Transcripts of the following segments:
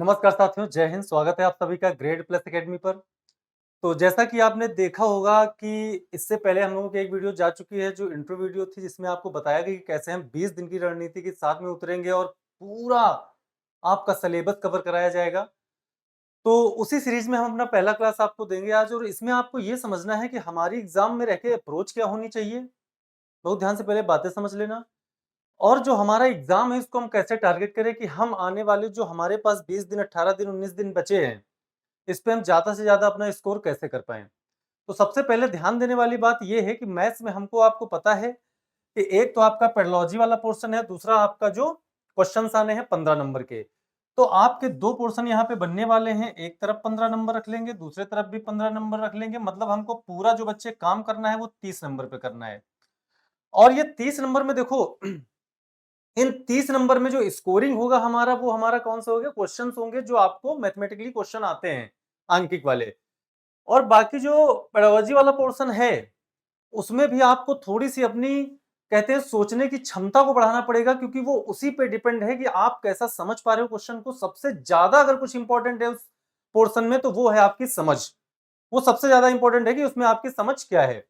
नमस्कार साथियों, जय हिंद। स्वागत है आप सभी का ग्रेड प्लस एकेडमी पर। तो जैसा कि आपने देखा होगा कि इससे पहले हम लोगों की एक वीडियो जा चुकी है जो इंट्रो वीडियो थी, जिसमें आपको बताया गया कि कैसे हम 20 दिन की रणनीति के साथ में उतरेंगे और पूरा आपका सिलेबस कवर कराया जाएगा। तो उसी सीरीज में हम अपना पहला क्लास आपको देंगे आज, और इसमें आपको ये समझना है कि हमारी एग्जाम में रह के अप्रोच क्या होनी चाहिए। बहुत ध्यान से पहले बातें समझ लेना। और जो हमारा एग्जाम है इसको हम कैसे टारगेट करें कि हम आने वाले जो हमारे पास 20 दिन, 18 दिन, 19 दिन बचे हैं, इस पे हम ज़्यादा से ज़्यादा अपना स्कोर कैसे कर पाएँ। तो सबसे पहले ध्यान देने वाली बात ये है कि मैथ्स में हमको आपको पता है कि एक तो आपका पेडोलॉजी वाला पोर्शन है, दूसरा आपका जो क्वेश्चंस आने हैं 15 नंबर के। तो आपके 2 पोर्शन यहाँ पे बनने वाले हैं, एक तरफ 15 नंबर रख लेंगे, दूसरे तरफ भी 15 नंबर रख लेंगे। मतलब हमको पूरा जो बच्चे काम करना है वो 30 नंबर पे करना है। और ये 30 नंबर में देखो इन 30 नंबर में जो स्कोरिंग होगा हमारा, वो हमारा कौन सा होगा, क्वेश्चंस होंगे जो आपको मैथमेटिकली क्वेश्चन आते हैं आंकिक वाले। और बाकी जो पेडागोजी वाला पोर्शन है उसमें भी आपको थोड़ी सी अपनी कहते हैं सोचने की क्षमता को बढ़ाना पड़ेगा, क्योंकि वो उसी पे डिपेंड है कि आप कैसा समझ पा रहे हो क्वेश्चन को। सबसे ज्यादा अगर कुछ इंपॉर्टेंट है उस पोर्शन में तो वो है आपकी समझ। वो सबसे ज्यादा इंपॉर्टेंट है कि उसमें आपकी समझ क्या है।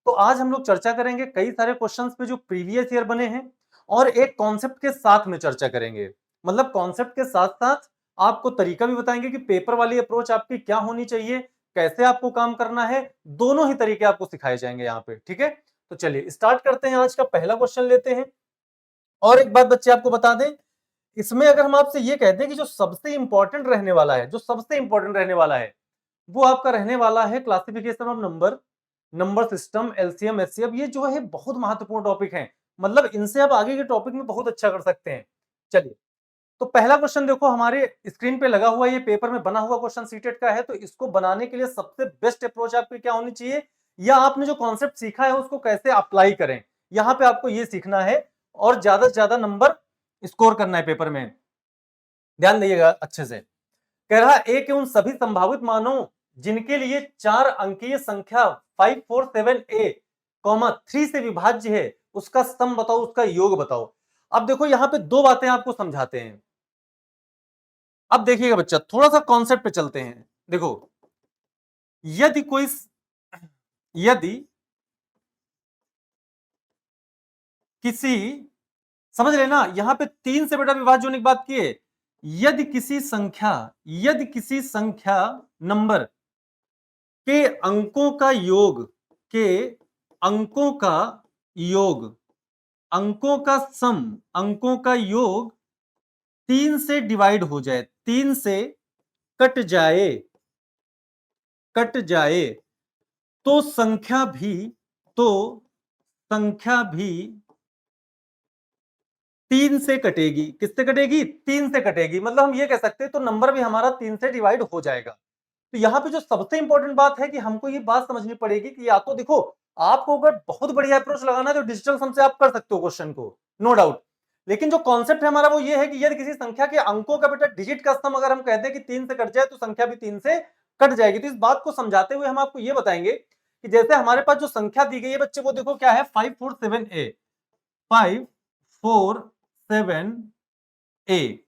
तो आज हम लोग चर्चा करेंगे कई सारे क्वेश्चंस पे जो प्रीवियस ईयर बने हैं, और एक कॉन्सेप्ट के साथ में चर्चा करेंगे। मतलब कॉन्सेप्ट के साथ साथ आपको तरीका भी बताएंगे कि पेपर वाली अप्रोच आपकी क्या होनी चाहिए, कैसे आपको काम करना है। दोनों ही तरीके आपको सिखाए जाएंगे यहाँ पे, ठीक है। तो चलिए स्टार्ट करते हैं, आज का पहला क्वेश्चन लेते हैं। और एक बात बच्चे आपको बता दें, इसमें अगर हम आपसे ये कहते हैं कि जो सबसे इंपॉर्टेंट रहने वाला है, जो सबसे इंपॉर्टेंट रहने वाला है वो आपका रहने वाला है classification of number, number system, LCM, HCF. ये जो है बहुत महत्वपूर्ण टॉपिक है। मतलब इनसे आप आगे के टॉपिक में बहुत अच्छा कर सकते हैं। चलिए, तो पहला क्वेश्चन देखो हमारे स्क्रीन पे लगा हुआ, ये पेपर में बना हुआ क्वेश्चन सीटेट का है। तो इसको बनाने के लिए सबसे बेस्ट अप्रोच आपकी क्या होनी चाहिए, या आपने जो कॉन्सेप्ट सीखा है उसको कैसे अप्लाई करें, यहां पे आपको ये सीखना है। और ज्यादा से ज्यादा नंबर स्कोर करना है पेपर में। ध्यान दीजिएगा अच्छे से। कह रहा ए के उन सभी संभावित मानों जिनके लिए 4 अंकीय संख्या 547 ए कॉमा 3 से विभाज्य है, उसका स्तंभ बताओ, उसका योग बताओ। अब देखो यहां पे दो बातें आपको समझाते हैं। अब देखिएगा बच्चा, थोड़ा सा कॉन्सेप्ट पे चलते हैं। देखो, यदि कोई यदि किसी, समझ लेना यहां पे 3 से बेटा विभाज्य होने की बात की है। यदि किसी संख्या नंबर के अंकों का योग, के अंकों का योग, अंकों का सम, अंकों का योग 3 से डिवाइड हो जाए, 3 से कट जाए, कट जाए, तो संख्या भी, तो संख्या भी 3 से कटेगी। किससे कटेगी, 3 से कटेगी। मतलब हम ये कह सकते हैं तो नंबर भी हमारा 3 से डिवाइड हो जाएगा। तो यहां पे जो सबसे इंपॉर्टेंट बात है कि हमको ये बात समझनी पड़ेगी कि या तो देखो, आपको अगर बहुत बढ़िया अप्रोच लगाना है तो डिजिटल सम से आप कर सकते हो क्वेश्चन को, नो डाउट। लेकिन जो कॉन्सेप्ट है हमारा वो ये है कि यदि किसी संख्या के अंकों का बेटा डिजिट का सम अगर हम कहते हैं कि 3 से कट जाए तो संख्या भी 3 से कट जाएगी। तो इस बात को समझाते हुए हम आपको ये बताएंगे कि जैसे हमारे पास जो संख्या दी गई है बच्चे, वो देखो क्या है, 547A, 547A।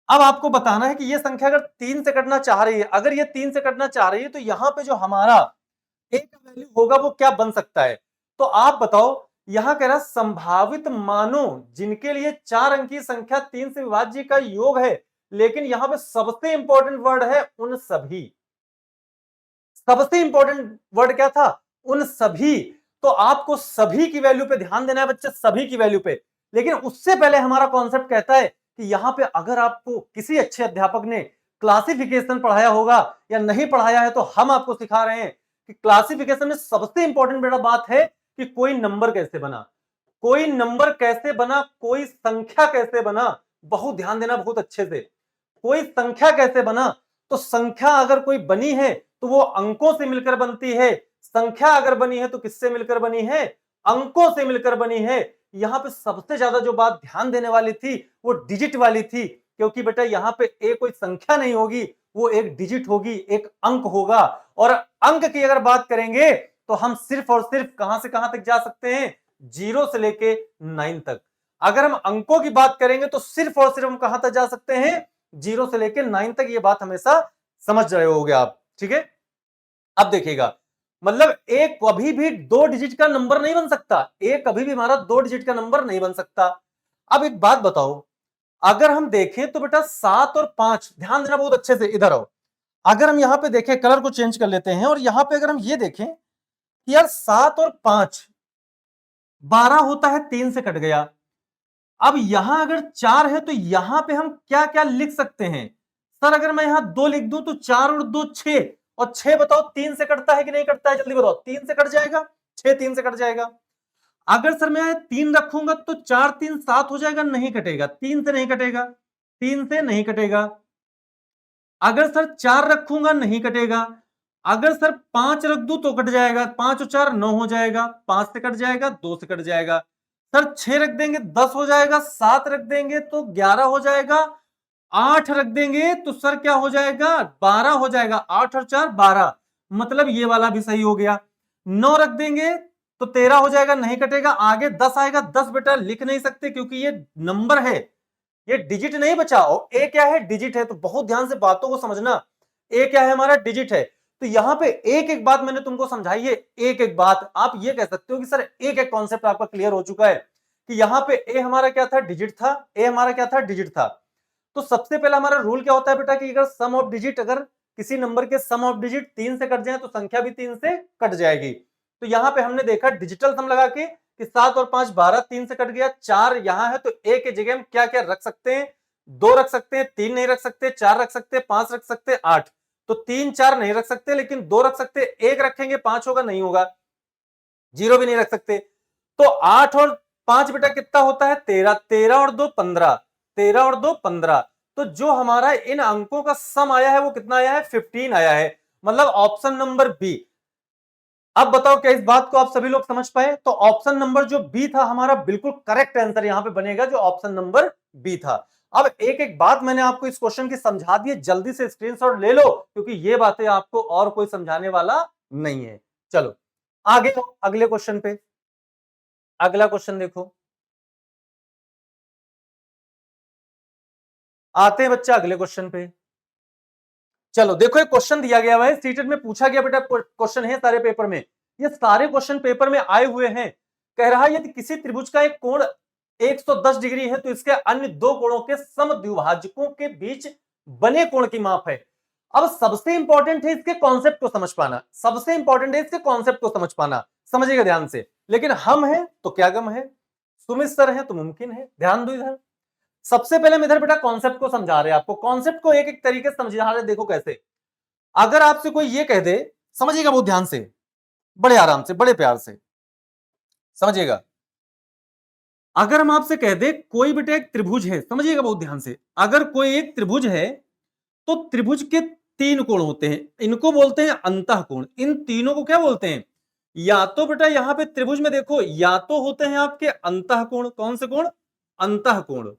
अब आपको बताना है कि ये संख्या अगर 3 से कटना चाह रही है, अगर ये 3 से कटना चाह रही है तो यहां पे जो हमारा ए का वैल्यू होगा वो क्या बन सकता है। तो आप बताओ, यहां कह रहा संभावित मानों जिनके लिए 4 अंकीय संख्या 3 से विभाज्य का योग है, लेकिन यहां पे सबसे इंपॉर्टेंट वर्ड है उन सभी। सबसे इंपॉर्टेंट वर्ड क्या था, उन सभी। तो आपको सभी की वैल्यू पे ध्यान देना है बच्चे, सभी की वैल्यू पे। लेकिन उससे पहले हमारा कॉन्सेप्ट कहता है कि यहां पे अगर आपको किसी अच्छे अध्यापक ने क्लासिफिकेशन पढ़ाया होगा या नहीं पढ़ाया है, तो हम आपको सिखा रहे हैं कि क्लासिफिकेशन में सबसे इंपॉर्टेंट बेटा बात है कि कोई नंबर कैसे बना, कोई नंबर कैसे बना, कोई संख्या कैसे बना। बहुत ध्यान देना, बहुत अच्छे से। कोई संख्या कैसे बना, तो संख्या अगर कोई बनी है तो वो अंकों से मिलकर बनती है। संख्या अगर बनी है तो किससे मिलकर बनी है, अंकों से मिलकर बनी है। यहां पे सबसे ज्यादा जो बात ध्यान देने वाली थी वो डिजिट वाली थी, क्योंकि बेटा यहां पे ए कोई संख्या नहीं होगी, वो एक डिजिट होगी, एक अंक होगा। और अंक की अगर बात करेंगे तो हम सिर्फ और सिर्फ कहां से कहां तक जा सकते हैं, 0 से लेके 9 तक। अगर हम अंकों की बात करेंगे तो सिर्फ और सिर्फ हम कहां तक जा सकते हैं, 0 से लेकर 9 तक, ये बात हमेशा समझ रहे होगे आप, ठीक है। अब देखिएगा, मतलब एक कभी भी 2 डिजिट का नंबर नहीं बन सकता, एक कभी भी हमारा 2 डिजिट का नंबर नहीं बन सकता। अब एक बात बताओ, अगर हम देखें तो बेटा 7 और 5, ध्यान देना बहुत अच्छे से, इधर आओ। अगर हम यहां पे देखें, कलर को चेंज कर लेते हैं, और यहां पे अगर हम ये देखें कि यार 7 और 5 12 होता है, 3 से कट गया। अब यहां अगर 4 है तो यहां पे हम क्या क्या लिख सकते हैं? सर अगर मैं यहां 2 लिख दूं तो 4 और 2 6, और 6 बताओ 3 से कटता है कि नहीं कटता है? जल्दी बताओ। 3 से कट जाएगा, 6 3 से कट जाएगा। अगर सर मैं 3 रखूंगा तो 4 3 7 हो जाएगा, नहीं कटेगा, 3 से नहीं कटेगा, 3 से नहीं कटेगा। अगर सर 4 रखूंगा नहीं कटेगा। अगर सर 5 रख दूं तो कट जाएगा, 5 और 4 9 हो जाएगा, 5 से कट जाएगा, 2 से कट जाएगा। सर 6 रख देंगे 10 हो जाएगा, 7 रख देंगे तो 11 हो जाएगा, 8 रख देंगे तो सर क्या हो जाएगा? 12 हो जाएगा। 8 और 4 12, मतलब ये वाला भी सही हो गया। 9 रख देंगे तो 13 हो जाएगा, नहीं कटेगा। आगे 10 आएगा, 10 बेटा लिख नहीं सकते क्योंकि ये नंबर है, ये डिजिट नहीं बचाओ। ए क्या है? डिजिट है। तो बहुत ध्यान से बातों को समझना। ए क्या है? हमारा डिजिट है। तो यहां पे एक एक बात मैंने तुमको समझाई है, एक एक बात आप ये कह सकते हो कि सर एक एक कॉन्सेप्ट आपका क्लियर हो चुका है कि यहां पे ए हमारा क्या था? डिजिट था। ए हमारा क्या था? डिजिट था। तो सबसे पहला हमारा रूल क्या होता है बेटा कि अगर सम ऑफ डिजिट, अगर किसी नंबर के सम ऑफ डिजिट 3 से कट जाए तो संख्या भी 3 से कट जाएगी। तो यहां पे हमने देखा डिजिटल सम लगा के कि 7 और 5 12, 3 से कट गया। 4 यहां है तो ए के जगह हम क्या क्या रख सकते हैं? 2 रख सकते हैं, 3 नहीं रख सकते, 4 रख सकते, 5 रख सकते, 8। तो 3 4 नहीं रख सकते, लेकिन 2 रख सकते। 1 रखेंगे 5 होगा, नहीं होगा। 0 भी नहीं रख सकते। तो 8 और 5 बेटा कितना होता है? 13। 13 और 2 15, 13 और 2 15। तो जो हमारा इन अंकों का सम आया है वो कितना आया है? 15 आया है, मतलब ऑप्शन नंबर बी। अब बताओ क्या इस बात को आप सभी लोग समझ पाए? तो ऑप्शन नंबर जो बी था हमारा बिल्कुल करेक्ट आंसर यहां पे बनेगा, जो ऑप्शन नंबर बी था। अब एक एक बात मैंने आपको इस क्वेश्चन की समझा दी है, जल्दी से स्क्रीनशॉट ले लो क्योंकि ये बातें आपको और कोई समझाने वाला नहीं है। चलो आगे अगले क्वेश्चन पे। अगला क्वेश्चन देखो, आते हैं बच्चा अगले क्वेश्चन पे। चलो देखो एक क्वेश्चन दिया गया है, सीटेट में पूछा गया बेटा क्वेश्चन है सारे पेपर में, ये सारे क्वेश्चन पेपर में आए हुए हैं। कह रहा है यदि किसी त्रिभुज का एक कोण 110 डिग्री है तो इसके अन्य दो कोणों के समद्विभाजकों के बीच बने कोण की माप है। अब सबसे इंपॉर्टेंट है इसके कॉन्सेप्ट को समझ पाना, सबसे इंपॉर्टेंट है इसके कॉन्सेप्ट को समझ पाना। समझिएगा ध्यान से। लेकिन हम हैं तो क्या गम है, सुमित सर हैं तो मुमकिन है। ध्यान दो इधर। सबसे पहले हम इधर बेटा कॉन्सेप्ट को समझा रहे हैं आपको, कॉन्सेप्ट को एक एक तरीके से समझा रहे हैं। देखो कैसे, अगर आपसे कोई ये कह दे, समझिएगा बहुत ध्यान से, बड़े आराम से, बड़े प्यार से समझिएगा। अगर हम आपसे कह दे कोई बेटा एक त्रिभुज है, समझिएगा बहुत ध्यान से, अगर कोई एक त्रिभुज है तो त्रिभुज के 3 कोण होते हैं, इनको बोलते हैं अंतःकोण। इन तीनों को क्या बोलते हैं? या तो बेटा यहां पे त्रिभुज में देखो, या तो होते हैं आपके अंतःकोण। कौन से कोण? अंतःकोण।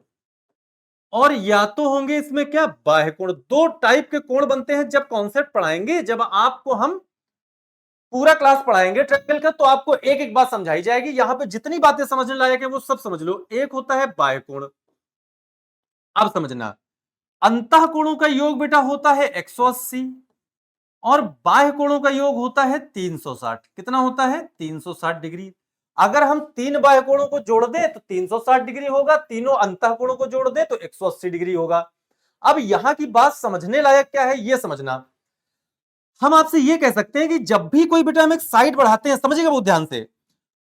और या तो होंगे इसमें क्या? बाह्य कोण। दो टाइप के कोण बनते हैं। जब कॉन्सेप्ट पढ़ाएंगे, जब आपको हम पूरा क्लास पढ़ाएंगे ट्रायंगल का, तो आपको एक एक बात समझाई जाएगी। यहां पे जितनी बातें समझने लायक है वो सब समझ लो। एक होता है बाह्य कोण, अब समझना, अंतः कोणों का योग बेटा होता है 180 और बाह्य कोणों का योग होता है 360। कितना होता है? 360 डिग्री। अगर हम तीन बाह्य कोणों को जोड़ दें तो 360 डिग्री होगा, तीनों अंतः कोणों को जोड़ दें तो 180 डिग्री होगा। अब यहां की बात समझने लायक क्या है ये समझना। हम आपसे ये कह सकते हैं कि जब भी कोई बेटा हम एक साइड बढ़ाते हैं, समझिएगा बहुत ध्यान से,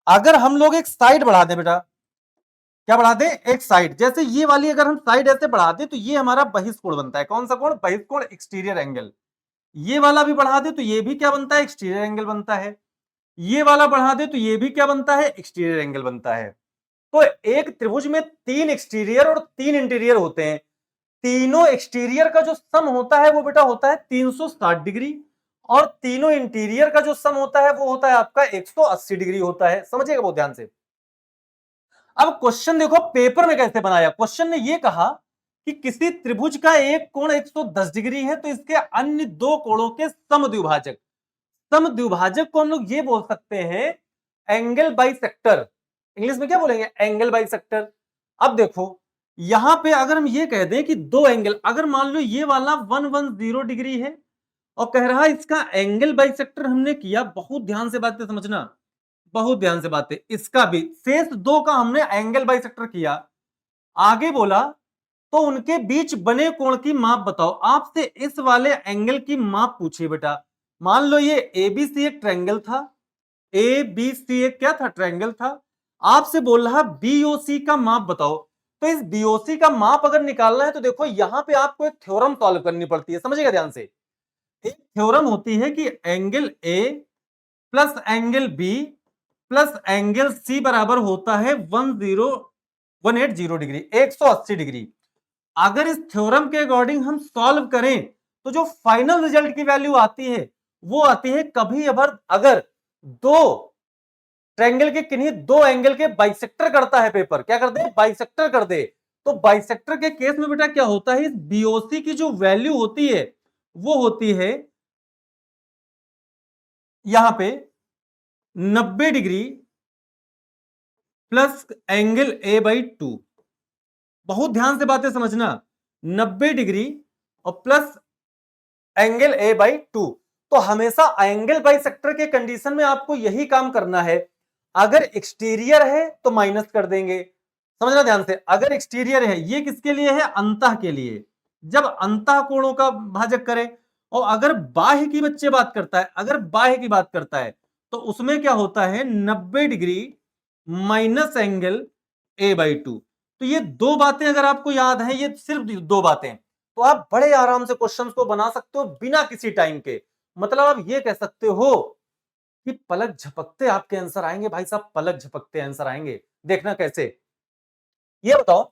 अगर हम लोग एक साइड बढ़ा दें बेटा, क्या बढ़ा दें? एक साइड। जैसे ये वाली अगर हम साइड ऐसे बढ़ा दें तो ये हमारा बहिष्कोण बनता है। कौन सा कोण? बहिष्कोण, एक्सटीरियर एंगल। ये वाला भी बढ़ा दे तो ये भी क्या बनता है? एक्सटीरियर एंगल बनता है। ये वाला बढ़ा दे तो ये भी क्या बनता है? एक्सटीरियर एंगल बनता है। तो एक त्रिभुज में 3 एक्सटीरियर और 3 इंटीरियर होते हैं। तीनों एक्सटीरियर का जो सम होता है वो बेटा होता है 360 डिग्री, और तीनों इंटीरियर का जो सम होता है वो होता है आपका 180 डिग्री होता है। समझिएगा बहुत ध्यान से। अब क्वेश्चन देखो पेपर में कैसे बनाया। क्वेश्चन ने ये कहा कि किसी त्रिभुज का एक कोण 110 डिग्री है तो इसके अन्य दो कोणों के समद्विभाजक, समद्विभाजक को हम लोग ये बोल सकते हैं एंगल बाइसेक्टर। इंग्लिश में क्या बोलेंगे? Angle bisector. अब देखो यहां पे अगर हम ये कह दें कि दो एंगल, अगर मान लो ये वाला 110 डिग्री है और कह रहा है इसका एंगल बाइसेक्टर हमने किया, बहुत ध्यान से बातें समझना, बहुत ध्यान से बातें, इसका भी शेष दो का हमने एंगल बाइसेक्टर किया, आगे बोला तो उनके बीच बने कोण की माप बताओ। आपसे इस वाले एंगल की माप पूछी बेटा। मान लो ये एबीसी एक ट्रायंगल था, एबीसी एक क्या था, ट्रायंगल था। आपसे बोल रहा बीओसी का माप बताओ। तो इस बीओसी का माप अगर निकालना है तो देखो यहां पे आपको एक थ्योरम सॉल्व करनी पड़ती है, समझिएगा ध्यान से। एक थ्योरम होती है कि angle A plus angle B plus angle C बराबर होता है 180 डिग्री, 180 डिग्री। अगर इस थ्योरम के अकॉर्डिंग हम सॉल्व करें तो जो फाइनल रिजल्ट की वैल्यू आती है वो आती है, कभी अगर दो ट्रायंगल के किन्हीं दो एंगल के बाइसेक्टर करता है पेपर, क्या कर दे, बाइसेक्टर कर दे। तो बाइसेक्टर के केस में बेटा क्या होता है, इस बीओसी की जो वैल्यू होती है वो होती है यहां पे 90 degree plus angle A by 2। बहुत ध्यान से बातें समझना, 90 डिग्री और प्लस एंगल ए बाई 2। तो हमेशा एंगल बाई सेक्टर के कंडीशन में आपको यही काम करना है। अगर एक्सटीरियर है तो माइनस कर देंगे, समझना ध्यान से। अगर एक्सटीरियर है, ये किसके लिए है, अंतः के लिए, जब अंतः कोणों का भाजक करें। और अगर बाह्य की बच्चे बात करता है, अगर बाह्य की बात करता है तो उसमें क्या होता है, 90 degree minus angle A by 2। तो ये दो बातें अगर आपको याद है, ये सिर्फ दो बातें, तो आप बड़े आराम से क्वेश्चंस को बना सकते हो बिना किसी टाइम के। मतलब आप ये कह सकते हो कि पलक झपकते आपके आंसर आएंगे भाई साहब, पलक झपकते आंसर आएंगे। देखना कैसे, ये बताओ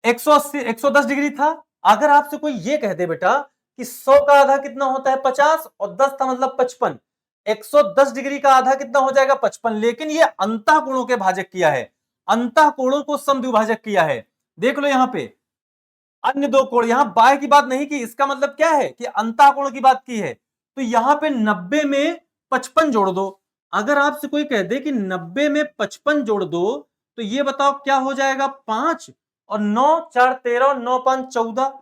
180 110 डिग्री था। अगर आपसे कोई ये कह दे बेटा कि 100 का आधा कितना होता है 50 और 10 का मतलब 55, 110 डिग्री का आधा कितना हो जाएगा 55। लेकिन ये अंतः कोणों के भाजक किया है, अंतः कोणों को समद्विभाजक किया है। देख लो यहां पे अन्य दो कोण, यहां बाह्य की बात नहीं की, इसका मतलब क्या है कि अंतः कोण की बात की है। तो यहां पे 90 में 55 जोड़ दो। अगर आपसे कोई कह दे कि 90 में 55 जोड़ दो तो ये बताओ क्या हो जाएगा, 5 और 9 4 13 9 5 14,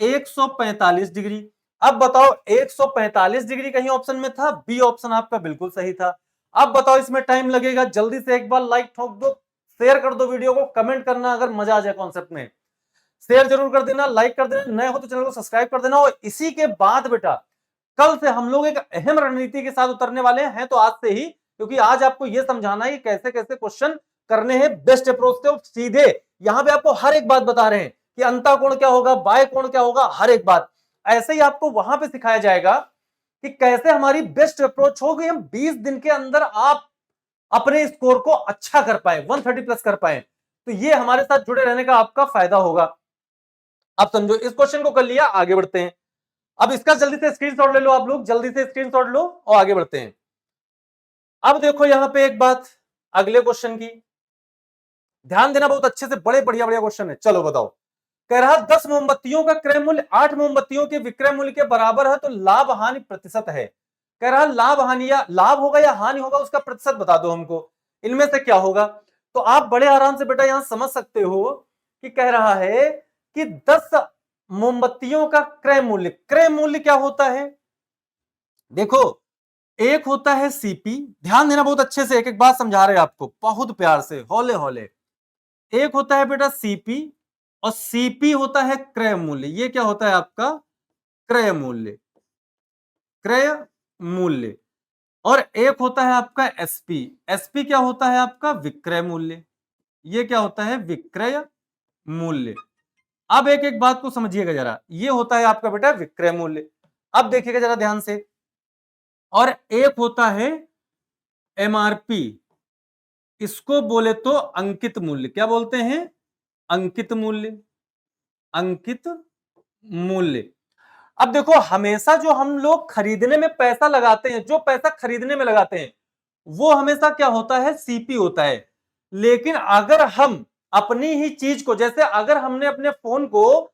145 डिग्री। अब बताओ 145 डिग्री कहीं ऑप्शन में था, बी ऑप्शन आपका बिल्कुल सही था। अब बताओ इसमें टाइम लगेगा, जल्दी से एक बार लाइक ठोक दो, शेयर कर दो वीडियो को, कमेंट करना अगर मजा आ जाए कॉन्सेप्ट में, शेयर जरूर कर देना, लाइक कर देना, नए हो तो चैनल को सब्सक्राइब कर देना। और इसी के बाद बेटा कल से हम लोग एक अहम रणनीति के साथ उतरने वाले हैं, तो आज से ही, क्योंकि आज आपको यह समझाना है कि कैसे कैसे क्वेश्चन करने हैं बेस्ट अप्रोच से। सीधे यहां पे आपको हर एक बात बता रहे हैं कि अंतः कोण क्या होगा, बाह्य कोण क्या होगा, हर एक बात ऐसे ही आपको वहां पे सिखाया जाएगा कि कैसे हमारी बेस्ट अप्रोच होगी, हम 20 दिन के अंदर आप अपने स्कोर को अच्छा कर पाए, 130 प्लस कर पाए। तो ये हमारे साथ जुड़े रहने का आपका फायदा होगा। अब समझो इस क्वेश्चन को कर लिया, आगे बढ़ते हैं। अब इसका जल्दी से स्क्रीनशॉट ले लो, आप लोग जल्दी से स्क्रीनशॉट लो और आगे बढ़ते हैं। अब देखो यहां पे एक बात अगले क्वेश्चन की ध्यान देना, बहुत अच्छे से, बड़े बढ़िया बढ़िया क्वेश्चन है। चलो बताओ, कह रहा 10 मोमबत्तियों का क्रय मूल्य 8 मोमबत्तियों के विक्रय मूल्य के बराबर है, तो लाभ हानि प्रतिशत है। कह रहा लाभ हानि, या लाभ होगा या हानि होगा, उसका प्रतिशत बता दो हमको, इनमें से क्या होगा। तो आप बड़े आराम से बेटा यहां समझ सकते हो कि कह रहा है कि 10 मोमबत्तियों का क्रय मूल्य, क्रय मूल्य क्या होता है, देखो एक होता है सीपी, ध्यान देना बहुत अच्छे से, एक एक बात समझा रहे हैं आपको बहुत प्यार से, हौले हौले। एक होता है बेटा सीपी और सीपी होता है क्रय मूल्य। ये क्या होता है आपका, क्रय मूल्य, क्रय मूल्य। और एक होता है आपका एसपी, एसपी क्या होता है आपका, विक्रय मूल्य। ये क्या होता है, विक्रय मूल्य। अब एक एक बात को समझिएगा जरा, ये होता है आपका बेटा विक्रय मूल्य। अब देखिएगा जरा ध्यान से, और एक होता है एमआरपी, इसको बोले तो अंकित मूल्य। क्या बोलते हैं, अंकित मूल्य, अंकित मूल्य। अब देखो हमेशा जो हम लोग खरीदने में पैसा लगाते हैं, जो पैसा खरीदने में लगाते हैं वो हमेशा क्या होता है, सीपी होता है। लेकिन अगर हम अपनी ही चीज को, जैसे अगर हमने अपने फोन को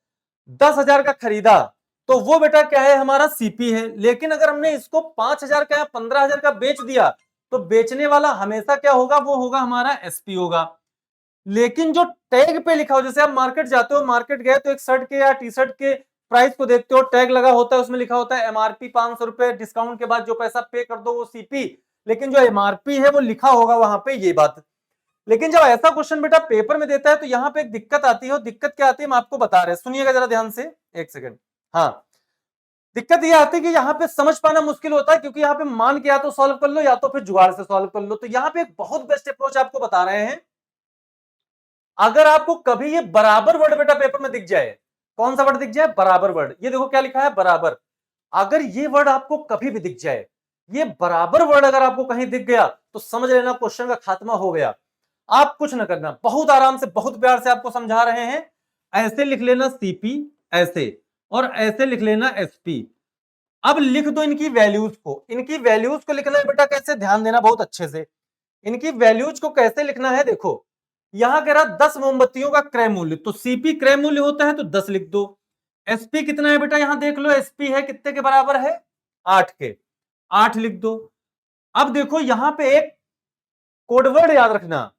10,000 का खरीदा तो वो बेटा क्या है, हमारा सीपी है। लेकिन अगर हमने इसको 5,000 का या 15,000 का बेच दिया तो बेचने वाला हमेशा क्या होगा, वो होगा हमारा एसपी होगा। लेकिन जो टैग पे लिखा हो, जैसे आप मार्केट जाते हो, मार्केट गए तो एक शर्ट के या टी शर्ट के प्राइस को देखते हो, टैग लगा होता है, उसमें लिखा होता है एमआरपी 500 रुपए, डिस्काउंट के बाद जो पैसा पे कर दो वो सीपी, लेकिन जो एमआरपी है वो लिखा होगा वहां पे ये बात। लेकिन जब ऐसा क्वेश्चन बेटा पेपर में देता है तो यहां पे एक दिक्कत आती है, और दिक्कत क्या आती है हम आपको बता रहे हैं, सुनिएगा जरा ध्यान से, एक सेकंड। हाँ, दिक्कत ये आती है कि यहाँ पे समझ पाना मुश्किल होता है, क्योंकि यहाँ पे मान के या तो सॉल्व कर लो या तो फिर जुगाड़ से सॉल्व कर लो। तो यहाँ पे एक बहुत बेस्ट अप्रोच आपको बता रहे हैं। अगर आपको कभी ये बराबर वर्ड बेटा पेपर में दिख जाए, कौन सा वर्ड दिख जाए, बराबर वर्ड, ये देखो क्या लिखा है बराबर, अगर ये वर्ड आपको कभी भी दिख जाए, ये बराबर वर्ड अगर आपको कहीं दिख गया तो समझ लेना क्वेश्चन का खात्मा हो गया। आप कुछ ना करना, बहुत आराम से बहुत प्यार से आपको समझा रहे हैं, ऐसे लिख लेना सीपी, ऐसे, और ऐसे लिख लेना एसपी। अब लिख दो इनकी वैल्यूज को, इनकी वैल्यूज को लिखना है बेटा कैसे, ध्यान देना बहुत अच्छे से। इनकी वैल्यूज को कैसे लिखना है, देखो यहां कह रहा 10 मोमबत्तियों का क्रय मूल्य, तो सीपी क्रय मूल्य होता है तो 10 लिख दो। एसपी कितना है बेटा, यहां देख लो, एसपी है कितने के बराबर है, 8 के, 8 लिख दो। अब देखो यहां पे एक कोडवर्ड याद रखना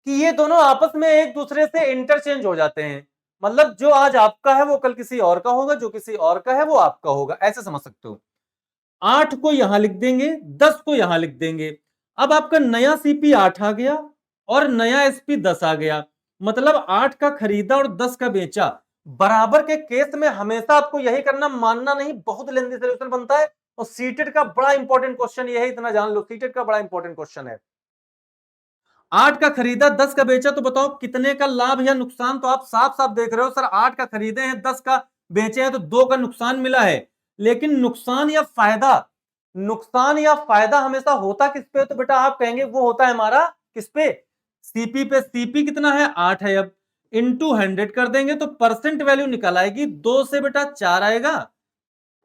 कि ये दोनों आपस में एक दूसरे से इंटरचेंज हो जाते हैं, मतलब जो आज आपका है वो कल किसी और का होगा, जो किसी और का है वो आपका होगा, ऐसे समझ सकते हो। 8 को यहां लिख देंगे, 10 को यहां लिख देंगे। अब आपका नया सीपी 8 आ गया और नया एसपी 10 आ गया, मतलब 8 का खरीदा और 10 का बेचा। बराबर के केस में हमेशा आपको यही करना, मानना नहीं, बहुत लेंदी सोल्यूशन बनता है। और सीटेट का बड़ा इंपॉर्टेंट क्वेश्चन यह है, इतना जान लो, सीटेट का बड़ा इंपॉर्टेंट क्वेश्चन है। 8 का खरीदा 10 का बेचा, तो बताओ कितने का लाभ या नुकसान, तो आप साफ साफ देख रहे हो सर, 8 का खरीदे हैं 10 का बेचे हैं तो 2 का नुकसान मिला है। लेकिन नुकसान या फायदा, नुकसान या फायदा हमेशा होता किस पे, तो बेटा आप कहेंगे वो होता है हमारा किस पे, सीपी पे। सीपी कितना है, 8 है, अब इंटू 100 कर देंगे तो परसेंट वैल्यू निकल आएगी, 2 से बेटा 4 आएगा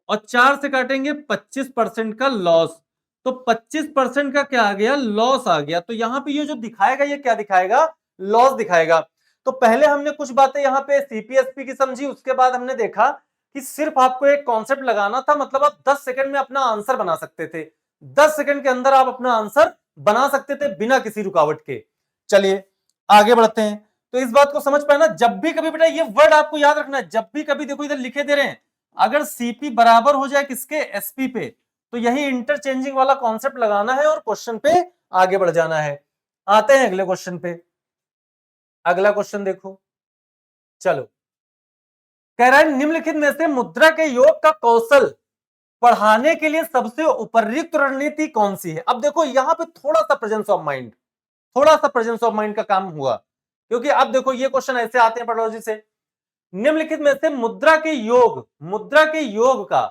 और 4 से काटेंगे 25% का लॉस, तो 25% का क्या आ गया, लॉस आ गया। तो यहां पे ये जो दिखाएगा ये क्या दिखाएगा, लॉस दिखाएगा। तो पहले हमने कुछ बातें यहां पे सीपीएसपी की समझी, उसके बाद हमने देखा कि सिर्फ आपको एक कॉन्सेप्ट लगाना था, मतलब आप 10 सेकंड में अपना आंसर बना सकते थे, 10 सेकंड के अंदर आप अपना आंसर बना सकते थे बिना किसी रुकावट के। चलिए आगे बढ़ते हैं। तो इस बात को समझ पाए ना, जब भी कभी बेटा ये वर्ड आपको याद रखना है, जब भी कभी देखो इधर लिखे दे रहे हैं, अगर सीपी बराबर हो जाए किसके, एसपी पे, तो यही इंटरचेंजिंग वाला कॉन्सेप्ट लगाना है और क्वेश्चन पे आगे बढ़ जाना है। आते हैं अगले क्वेश्चन पे। अगला क्वेश्चन देखो, चलो कह रहा है निम्नलिखित में से मुद्रा के योग का कौशल पढ़ाने के लिए सबसे उपयुक्त रणनीति कौन सी है। अब देखो यहां पे थोड़ा सा प्रेजेंस ऑफ माइंड, थोड़ा सा प्रेजेंस ऑफ माइंड का काम हुआ, क्योंकि अब देखो ये क्वेश्चन ऐसे आते हैं पैथोलॉजी से, निम्नलिखित में से मुद्रा के योग, मुद्रा के योग का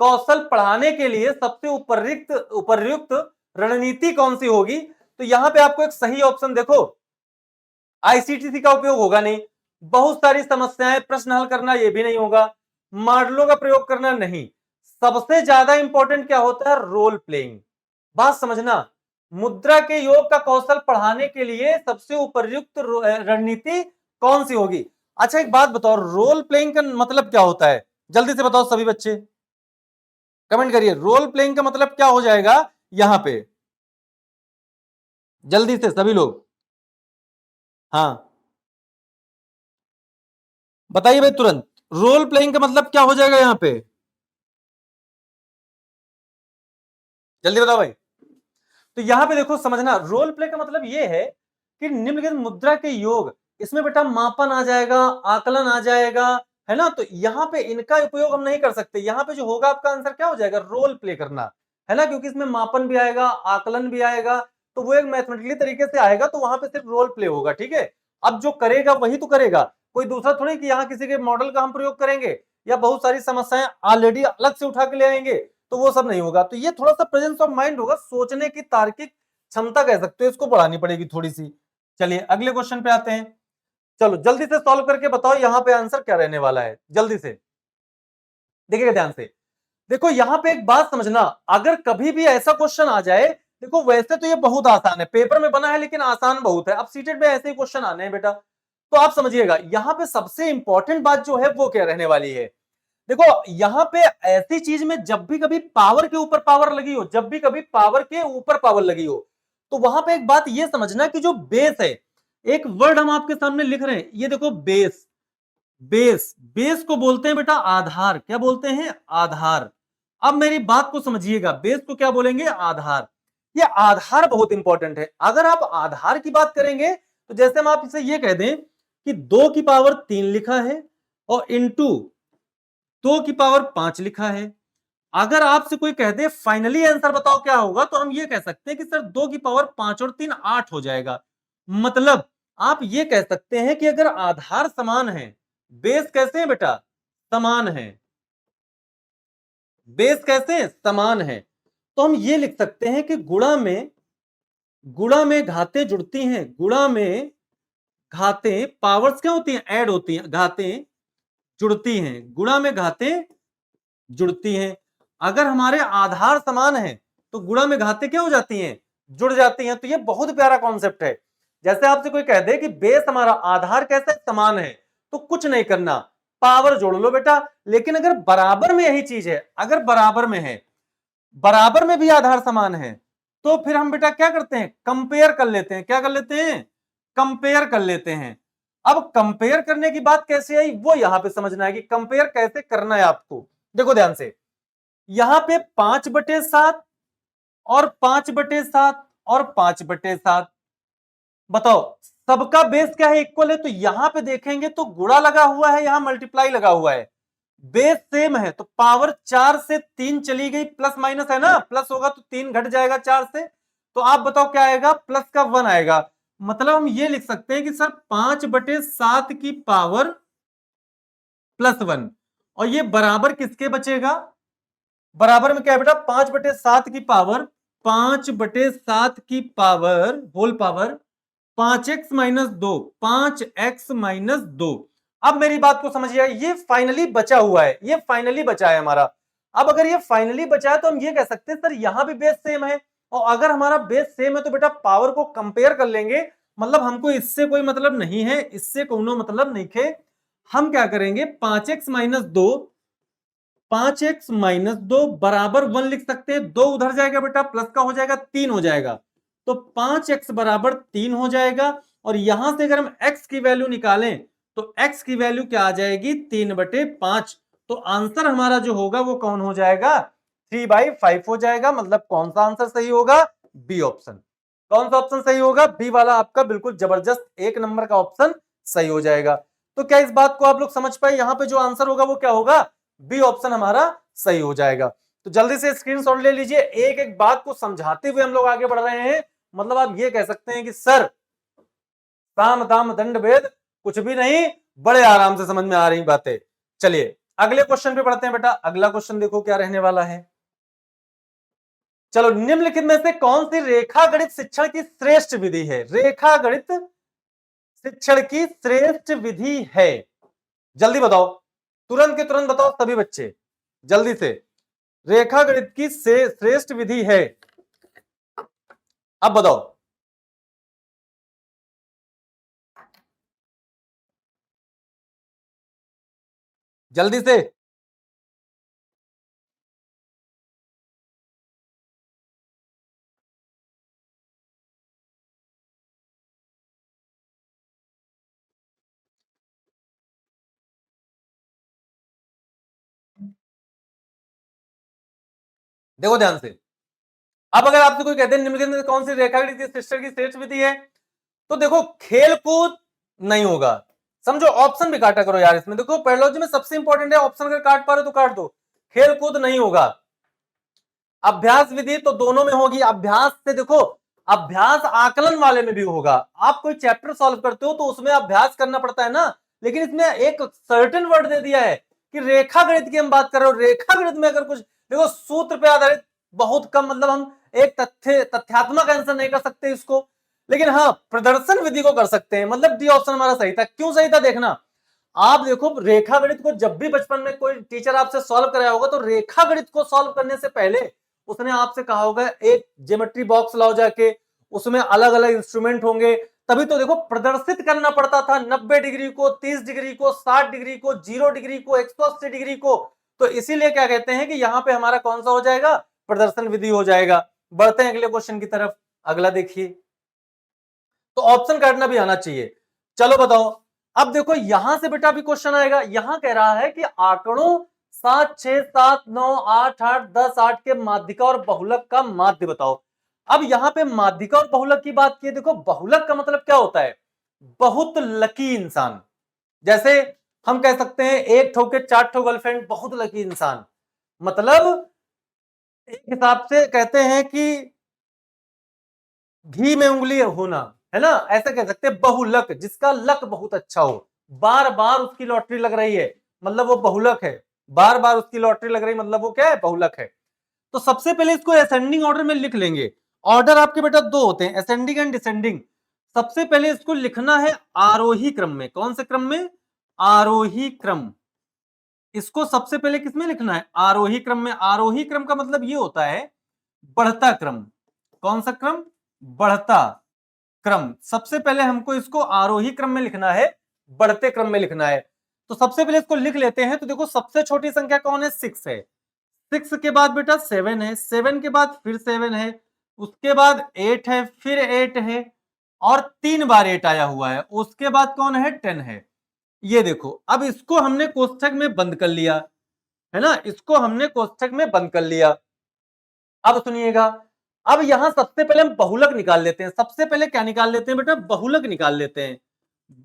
कौशल पढ़ाने के लिए सबसे उपयुक्त उपयुक्त रणनीति कौन सी होगी। तो यहां पे आपको एक सही ऑप्शन देखो, आईसीटीसी का उपयोग होगा नहीं, बहुत सारी समस्याएं प्रश्न हल करना ये भी नहीं होगा, मॉडलों का प्रयोग करना नहीं, सबसे ज्यादा इंपॉर्टेंट क्या होता है, रोल प्लेइंग। बात समझना, मुद्रा के योग का कौशल पढ़ाने के लिए सबसे उपयुक्त रणनीति कौन सी होगी। अच्छा एक बात बताओ, रोल प्लेइंग का मतलब क्या होता है, जल्दी से बताओ सभी बच्चे, कमेंट करिए, रोल प्लेइंग का मतलब क्या हो जाएगा यहां पे, जल्दी से सभी लोग, हाँ बताइए भाई तुरंत, रोल प्लेइंग का मतलब क्या हो जाएगा यहां पे, जल्दी बताओ भाई। तो यहां पे देखो समझना, रोल प्ले का मतलब ये है कि निम्नलिखित मुद्रा के योग, इसमें बेटा मापन आ जाएगा, आकलन आ जाएगा, है ना। तो यहां पे इनका उपयोग हम नहीं कर सकते, यहां पे जो होगा आपका आंसर क्या हो जाएगा, रोल प्ले करना, है ना, क्योंकि इसमें मापन भी आएगा, आकलन भी आएगा, तो वो एक मैथमेटिकली तरीके से आएगा, तो वहां पे सिर्फ रोल प्ले होगा, ठीक है। अब जो करेगा वही तो करेगा, कोई दूसरा थोड़ी कि यहाँ किसी के मॉडल का हम प्रयोग करेंगे या बहुत सारी समस्याएं ऑलरेडी अलग से उठा के ले आएंगे, तो वो सब नहीं होगा। तो ये थोड़ा सा प्रेजेंस ऑफ माइंड होगा, सोचने की तार्किक क्षमता कह सकते हो, इसको बढ़ानी पड़ेगी थोड़ी सी। चलिए अगले क्वेश्चन पे आते हैं, चलो जल्दी से सॉल्व करके बताओ यहां पे आंसर क्या रहने वाला है, जल्दी से देखिएगा ध्यान से। देखो यहां पे एक बात समझना, अगर कभी भी ऐसा क्वेश्चन आ जाए, देखो वैसे तो ये बहुत आसान है, पेपर में बना है लेकिन आसान बहुत है, अब सीटेट में ऐसे ही क्वेश्चन आने हैं बेटा, तो आप समझिएगा यहां पे सबसे इंपॉर्टेंट बात जो है वो क्या रहने वाली है। देखो यहां पे ऐसी चीज में जब भी कभी पावर के ऊपर पावर लगी हो, जब भी कभी पावर के ऊपर पावर लगी हो, तो वहां पे एक बात ये समझना कि जो बेस है, एक वर्ड हम आपके सामने लिख रहे हैं, ये देखो बेस। बेस, बेस को बोलते हैं बेटा आधार। क्या बोलते हैं? आधार। अब मेरी बात को समझिएगा, बेस को क्या बोलेंगे? आधार। ये आधार बहुत इंपॉर्टेंट है। अगर आप आधार की बात करेंगे तो जैसे हम आप इसे ये कह दें कि 2 की पावर 3 लिखा है और इंटू 2 की पावर 5 लिखा है। अगर आपसे कोई कह दे फाइनली आंसर बताओ क्या होगा, तो हम ये कह सकते हैं कि सर 2 की पावर 5 और 3 8 हो जाएगा। मतलब आप ये कह सकते हैं कि अगर आधार समान है, बेस कैसे है बेटा? समान है। बेस कैसे है? समान है। तो हम ये लिख सकते हैं कि गुणा में घातें जुड़ती हैं। गुणा में घातें, पावर्स क्या होती हैं? ऐड होती हैं। घातें जुड़ती हैं। गुणा में घातें जुड़ती हैं। अगर हमारे आधार समान है तो गुणा में घातें क्या हो जाती हैं? जुड़ जाती हैं। तो ये बहुत प्यारा कॉन्सेप्ट है। जैसे आपसे कोई कह दे कि बेस हमारा आधार कैसे समान है, तो कुछ नहीं करना, पावर जोड़ लो बेटा। लेकिन अगर बराबर में यही चीज है, अगर बराबर में है, बराबर में भी आधार समान है, तो फिर हम बेटा क्या करते हैं? कंपेयर कर लेते हैं। क्या कर लेते हैं? कंपेयर कर लेते हैं। अब कंपेयर करने की बात कैसे आई, वो यहां पे समझना है कि कंपेयर कैसे करना है आपको। देखो ध्यान से, यहां पे 5/7 और 5/7 और 5/7, बताओ सबका बेस क्या है? इक्वल है। तो यहां पे देखेंगे तो गुणा लगा हुआ है, यहां मल्टीप्लाई लगा हुआ है। बेस सेम है तो पावर 4 से 3 चली गई, प्लस माइनस है ना, प्लस होगा तो 3 घट जाएगा 4 से। तो आप बताओ क्या आएगा? प्लस का 1 आएगा। मतलब हम ये लिख सकते हैं कि सर 5/7 की पावर +1। और ये बराबर किसके बचेगा? बराबर में क्या है बेटा? 5/7 की पावर, 5/7 की power whole power 5x-2, 5x-2। अब मेरी बात को समझिए, ये फाइनली बचा हुआ है, ये फाइनली बचा है हमारा। अब अगर ये फाइनली बचा है तो हम ये कह सकते हैं सर यहां भी बेस सेम है। और अगर हमारा बेस सेम है तो बेटा पावर को कंपेयर कर लेंगे। मतलब हमको इससे कोई मतलब नहीं है, इससे कोनो मतलब नहीं है। हम क्या करेंगे? 5x-2, 5x-2 बराबर 1 लिख सकते हैं। 2 उधर जाएगा बेटा, प्लस का हो जाएगा 3 हो जाएगा। तो 5x बराबर 3 हो जाएगा। और यहां से अगर हम x की वैल्यू निकालें तो x की वैल्यू क्या आ जाएगी? 3/5। तो आंसर हमारा जो होगा वो कौन हो जाएगा? 3/5 हो जाएगा। मतलब कौन सा आंसर सही होगा? B option. कौन सा ऑप्शन सही होगा? बी वाला आपका बिल्कुल जबरदस्त 1 नंबर का ऑप्शन सही हो जाएगा। तो क्या इस बात को आप लोग समझ पाए? यहां पे जो आंसर होगा वो क्या होगा? बी ऑप्शन हमारा सही हो जाएगा। तो जल्दी से स्क्रीनशॉट ले लीजिए। एक एक बात को समझाते हुए हम लोग आगे बढ़ रहे हैं। मतलब आप ये कह सकते हैं कि सर साम दाम दंड भेद कुछ भी नहीं, बड़े आराम से समझ में आ रही बातें। चलिए अगले क्वेश्चन पे पढ़ते हैं बेटा। अगला क्वेश्चन देखो क्या रहने वाला है। चलो, निम्नलिखित में से कौन सी रेखा गणित शिक्षण की श्रेष्ठ विधि है? रेखा गणित शिक्षण की श्रेष्ठ विधि है, जल्दी बताओ, तुरंत के तुरंत बताओ सभी बच्चे, जल्दी से। रेखा गणित की श्रेष्ठ विधि है, अब बताओ जल्दी से। देखो ध्यान से, अब अगर आपसे कोई कहते हैं निम्नलिखित में कौन सी रेखा गणित की शिक्षण की श्रेष्ठ विधि है, तो देखो खेल कूद नहीं होगा। समझो, ऑप्शन भी काटा करो यार इसमें। देखो पैरोलॉजी में सबसे इंपॉर्टेंट है ऑप्शन, अगर काट पा रहे हो तो काट दो। खेल कूद नहीं होगा। अभ्यास विधि तो दोनों में होगी। अभ्यास से देखो, अभ्यास आकलन वाले में भी होगा। आप कोई चैप्टर सॉल्व करते हो तो उसमें अभ्यास करना पड़ता है ना। लेकिन इसमें एक सर्टेन वर्ड दे दिया है कि रेखा गणित की हम बात कर रहे हो। रेखा गणित में अगर कुछ देखो सूत्र पे आधारित बहुत कम, मतलब हम एक तथ्यात्मक आंसर नहीं कर सकते इसको, लेकिन हाँ प्रदर्शन विधि को कर सकते हैं। मतलब डी ऑप्शन हमारा सही था। क्यों सही था देखना। आप देखो रेखा गणित को जब भी बचपन में कोई टीचर आपसे सॉल्व कराया होगा तो रेखा गणित को सॉल्व करने से पहले उसने आपसे कहा होगा एक ज्योमेट्री बॉक्स लाओ जाके, उसमें अलग अलग इंस्ट्रूमेंट होंगे। तभी तो देखो प्रदर्शित करना पड़ता था 90 डिग्री को, 30 डिग्री को, 60 डिग्री को, 0 डिग्री को, 180 डिग्री को। तो इसीलिए क्या कहते हैं कि यहां पे हमारा कौन सा हो जाएगा? प्रदर्शन विधि हो जाएगा। बढ़ते हैं अगले क्वेश्चन की तरफ। अगला देखिए, तो ऑप्शन काटना भी आना चाहिए। चलो बताओ, अब देखो यहां से बेटा भी क्वेश्चन आएगा। यहां कह रहा है कि आंकड़ों 7, 6, 7, 9, 8, 8, 10, 8 के माध्यिका और बहुलक का माध्य बताओ। अब यहां पे माध्यिका और बहुलक की बात की, देखो बहुलक का मतलब क्या होता है? बहुत लकी इंसान। जैसे हम कह सकते हैं एक ठोके 4 गर्लफ्रेंड, बहुत लकी इंसान। मतलब एक हिसाब से कहते हैं कि घी में उंगली होना, है ना, ऐसे कह सकते हैं बहुलक, जिसका लक बहुत अच्छा हो, बार बार उसकी लॉटरी लग रही है, मतलब वो बहुलक है। बार बार उसकी लॉटरी लग रही, मतलब वो क्या है? बहुलक है। तो सबसे पहले इसको असेंडिंग ऑर्डर में लिख लेंगे। ऑर्डर आपके बेटा दो होते हैं, असेंडिंग एंड डिसेंडिंग। सबसे पहले इसको लिखना है आरोही क्रम में। कौन से क्रम में? आरोही क्रम। इसको सबसे पहले किसमें लिखना है? आरोही क्रम में। आरोही क्रम का मतलब ये होता है बढ़ता क्रम। कौन सा क्रम? बढ़ता क्रम। सबसे पहले हमको इसको आरोही क्रम में लिखना है, बढ़ते क्रम में लिखना है। तो सबसे पहले इसको लिख लेते हैं। तो देखो सबसे छोटी संख्या कौन है? 6 है। 6 के बाद बेटा 7 है, 7 के बाद फिर 7 है, उसके बाद 8 है, फिर 8 है, और 3 बार 8 आया हुआ है। उसके बाद कौन है? 10 है। ये देखो, अब इसको हमने कोष्ठक में बंद कर लिया, है ना, इसको हमने कोष्ठक में बंद कर लिया। अब सुनिएगा, अब यहां सबसे पहले हम बहुलक निकाल लेते हैं। सबसे पहले क्या निकाल लेते हैं बेटा? बहुलक निकाल लेते हैं।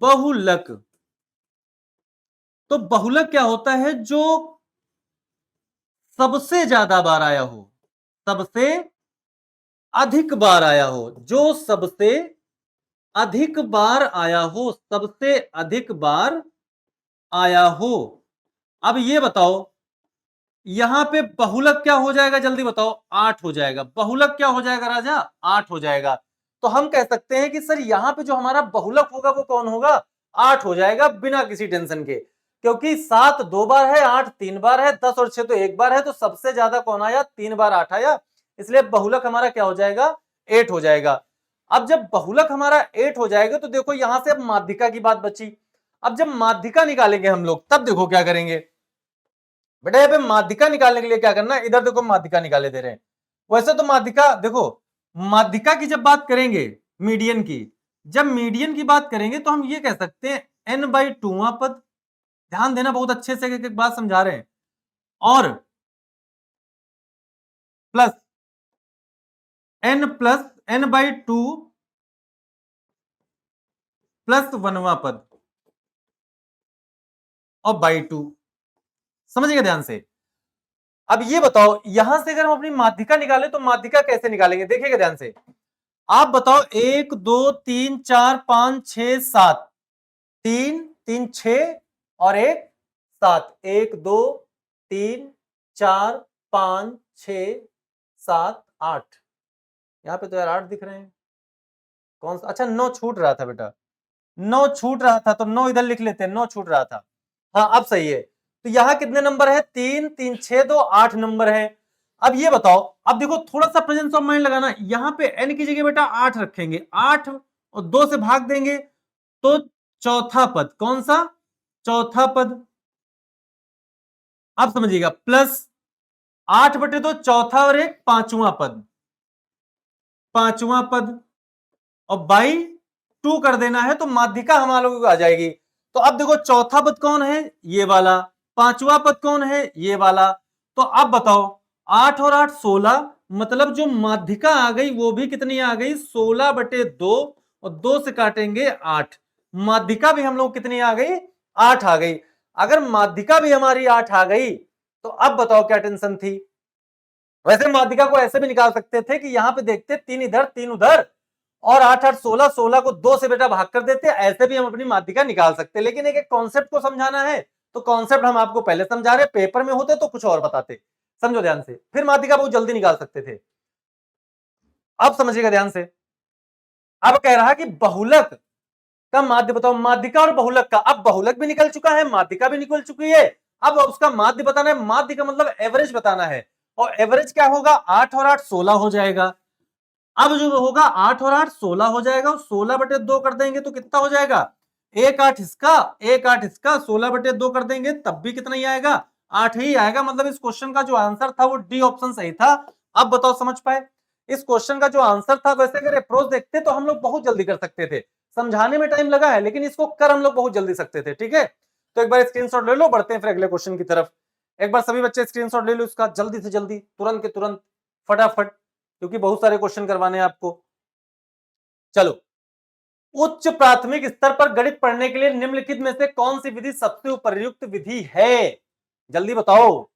बहुलक। तो बहुलक क्या होता है? जो सबसे ज्यादा बार आया हो, सबसे अधिक बार आया हो, जो सबसे अधिक बार आया हो, सबसे अधिक बार आया हो। अब ये बताओ, यहां पे बहुलक क्या हो जाएगा? जल्दी बताओ। 8 हो जाएगा। बहुलक क्या हो जाएगा राजा? 8 हो जाएगा। तो हम कह सकते हैं कि सर यहां पे जो हमारा बहुलक होगा वो कौन होगा? 8 हो जाएगा, बिना किसी टेंशन के। क्योंकि 7 2 बार है, 8 3 बार है, 10 और 6 तो 1 बार है, तो सबसे ज्यादा कौन आया? 3 बार 8 आया। इसलिए बहुलक हमारा क्या हो जाएगा? 8 हो जाएगा। अब जब बहुलक हमारा 8 हो जाएगा तो देखो यहां से अब माध्यिका की बात बची। अब जब माध्यिका निकालेंगे हम लोग, तब देखो क्या करेंगे बेटा। यहाँ पे माध्यिका निकालने के लिए क्या करना है? इधर देखो माध्यिका निकाले दे रहे हैं। वैसे तो माध्यिका देखो, माध्यिका की जब बात करेंगे मीडियन की, जब मीडियन की बात करेंगे तो हम ये कह सकते हैं n/2वां पद। ध्यान देना, बहुत अच्छे से एक एक बात समझा रहे हैं। और प्लस n+n/2 +1वां पद और बाई 2। समझिएगा ध्यान से। अब ये बताओ, यहां से अगर हम अपनी माध्यिका निकालें तो माध्यिका कैसे निकालेंगे? देखिएगा ध्यान से। आप बताओ, 1 2 3 4 5 6 7, 3 3 6 और 1 7, 1 2 3 4 5 6 7 8। यहाँ पे तो यार 8 दिख रहे हैं। कौन सा? अच्छा, 9 छूट रहा था बेटा, 9 छूट रहा था, तो 9 इधर लिख लेते हैं, 9 छूट रहा था। हाँ अब सही है। तो यहाँ कितने नंबर है? 3 3 6 2 8 नंबर है। अब ये बताओ, अब देखो थोड़ा सा प्रेजेंस ऑफ माइंड लगाना। यहाँ पे n की जगह बेटा 8 रखेंगे, 8 और 2 से भाग देंगे तो चौथा पद। कौन सा? चौथा पद। अब समझिएगा, प्लस 8/2 चौथा और एक पांचवा पद, पांचवा पद, और बाई 2 कर देना है तो माध्यिका हमारे लोगों को आ जाएगी। तो अब देखो चौथा पद कौन है? ये वाला। पांचवा पद कौन है? ये वाला। तो अब बताओ, 8 और 8 16, मतलब जो माध्यिका आ गई वो भी कितनी आ गई? 16/2, और 2 से काटेंगे 8। माध्यिका भी हम लोग कितनी आ गई? 8 आ गई। अगर माध्यिका भी हमारी 8 आ गई तो अब बताओ क्या टेंशन थी? वैसे माध्यिका को ऐसे भी निकाल सकते थे कि यहां पे देखते 3 इधर 3 उधर, और 8 8 16, 16 को 2 से बेटा भाग कर देते, ऐसे भी हम अपनी माध्यिका निकाल सकते। लेकिन एक कॉन्सेप्ट को समझाना है, तो कॉन्सेप्ट हम आपको पहले समझा रहे, पेपर में होते तो कुछ और बताते। समझो ध्यान से, फिर माध्यिका बहुत जल्दी निकाल सकते थे। अब समझिएगा ध्यान से। अब कह रहा कि बहुलक का माध्य बताओ। माध्यिका और बहुलक का, अब बहुलक भी निकल चुका है, माध्यिका भी निकल चुकी है। अब उसका माध्य बताना है। माध्य का मतलब एवरेज बताना है, और एवरेज क्या होगा? 8 और 8 16 हो जाएगा। अब जो होगा 8 और 8 16 हो जाएगा, 16/2 कर देंगे तो कितना हो जाएगा? 1 8 इसका, 1 8 इसका, 16/2 कर देंगे तब भी कितना ही आएगा? 8 ही आएगा। मतलब इस क्वेश्चन का जो आंसर था वो डी ऑप्शन सही था। अब बताओ समझ पाए? इस क्वेश्चन का जो आंसर था, वैसे अगर अप्रोच देखते तो हम लोग बहुत जल्दी कर सकते थे, समझाने में टाइम लगा है लेकिन इसको कर हम लोग बहुत जल्दी सकते थे। ठीक है, तो एक बार स्क्रीनशॉट ले लो, बढ़ते हैं फिर अगले क्वेश्चन की तरफ। एक बार सभी बच्चे स्क्रीनशॉट ले लो इसका, जल्दी से जल्दी, तुरंत के तुरंत, फटाफट, क्योंकि बहुत सारे क्वेश्चन करवाने हैं आपको। चलो, उच्च प्राथमिक स्तर पर गणित पढ़ने के लिए निम्नलिखित में से कौन सी विधि सबसे उपयुक्त विधि है? जल्दी बताओ,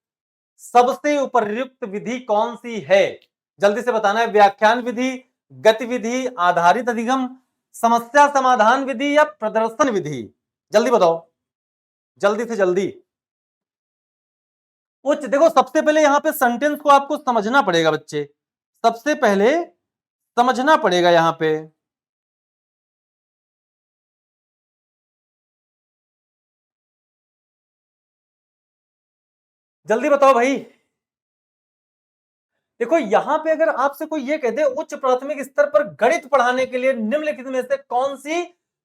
सबसे उपयुक्त विधि कौन सी है? जल्दी से बताना है। व्याख्यान विधि, गतिविधि आधारित अधिगम, समस्या समाधान विधि या प्रदर्शन विधि? जल्दी बताओ, जल्दी से जल्दी। उच्च, देखो सबसे पहले यहां पे सेंटेंस को आपको समझना पड़ेगा बच्चे, सबसे पहले समझना पड़ेगा यहां पे। जल्दी बताओ भाई। देखो यहां पे अगर आपसे कोई ये कह दे उच्च प्राथमिक स्तर पर गणित पढ़ाने के लिए निम्नलिखित में से कौन सी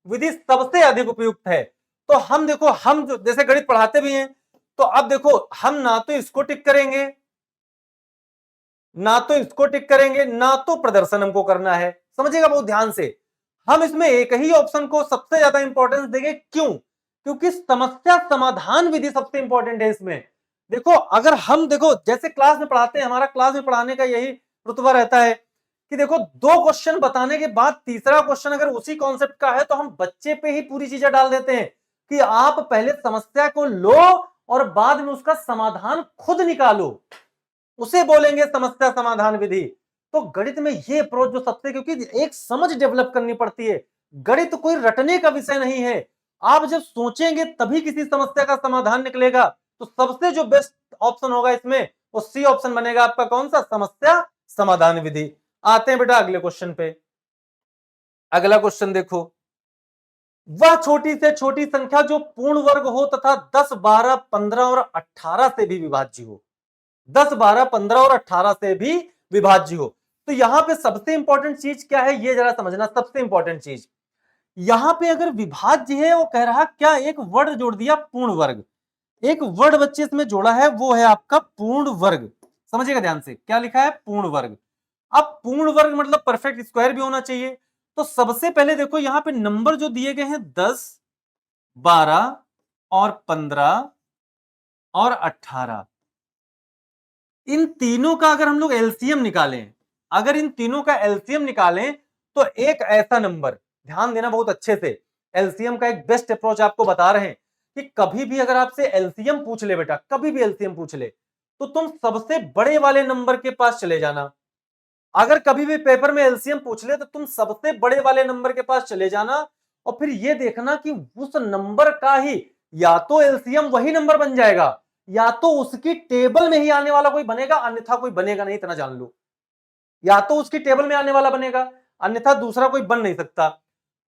विधि सबसे अधिक उपयुक्त है, तो हम देखो, हम जो जैसे गणित पढ़ाते भी हैं, तो अब देखो हम ना तो इसको टिक करेंगे, ना तो इसको टिक करेंगे, ना तो प्रदर्शन हमको करना है। समझिएगा बहुत ध्यान से, हम इसमें एक ही ऑप्शन को सबसे ज्यादा इंपॉर्टेंस देंगे। क्यों? क्योंकि समस्या समाधान विधि सबसे इंपॉर्टेंट है इसमें। देखो अगर हम, देखो जैसे क्लास में पढ़ाते हैं, हमारा क्लास में पढ़ाने का यही रुतबा रहता है कि देखो दो क्वेश्चन बताने के बाद तीसरा क्वेश्चन अगर उसी कॉन्सेप्ट का है तो हम बच्चे पे ही पूरी चीजें डाल देते हैं कि आप पहले समस्या को लो और बाद में उसका समाधान खुद निकालो, उसे बोलेंगे समस्या समाधान विधि। तो गणित में ये अप्रोच जो सबसे, क्योंकि एक समझ डेवलप करनी पड़ती है, गणित कोई रटने का विषय नहीं है। आप जब सोचेंगे तभी किसी समस्या का समाधान निकलेगा। तो सबसे जो बेस्ट ऑप्शन होगा इसमें वो सी ऑप्शन बनेगा आपका, कौन सा? समस्या समाधान विधि। आते हैं बेटा अगले क्वेश्चन पे। अगला क्वेश्चन देखो, वह छोटी से छोटी संख्या जो पूर्ण वर्ग हो तथा 10, 12, 15 और 18 से भी विभाज्य हो। 10, 12, 15 और 18 से भी विभाज्य हो। तो यहां पे सबसे इंपॉर्टेंट चीज क्या है ये जरा समझना। सबसे इंपॉर्टेंट चीज यहां पे अगर विभाज्य है, वो कह रहा क्या, एक वर्ड जोड़ दिया पूर्ण वर्ग, एक वर्ड बच्चे इसमें जोड़ा है, वो है आपका पूर्ण वर्ग। समझिएगा ध्यान से, क्या लिखा है? पूर्ण वर्ग। अब पूर्ण वर्ग मतलब परफेक्ट स्क्वायर भी होना चाहिए। तो सबसे पहले देखो यहां पे नंबर जो दिए गए हैं 10, 12 और 15 और 18, इन तीनों का अगर हम लोग एलसीएम निकालें, अगर इन तीनों का एलसीएम निकालें तो एक ऐसा नंबर, ध्यान देना बहुत अच्छे से, एलसीएम का एक बेस्ट अप्रोच आपको बता रहे हैं कि कभी भी अगर आपसे एलसीएम पूछ ले बेटा, कभी भी एलसीएम पूछ ले, तो तुम सबसे बड़े वाले नंबर के पास चले जाना। अगर कभी भी पेपर में एलसीएम पूछ ले तो तुम सबसे बड़े वाले नंबर के पास चले जाना और फिर यह देखना कि उस नंबर का ही या तो एलसीएम वही नंबर बन जाएगा या तो उसकी टेबल में ही आने वाला कोई बनेगा, अन्यथा कोई बनेगा नहीं, इतना जान लो। या तो उसकी टेबल में आने वाला बनेगा, अन्यथा दूसरा कोई बन नहीं सकता।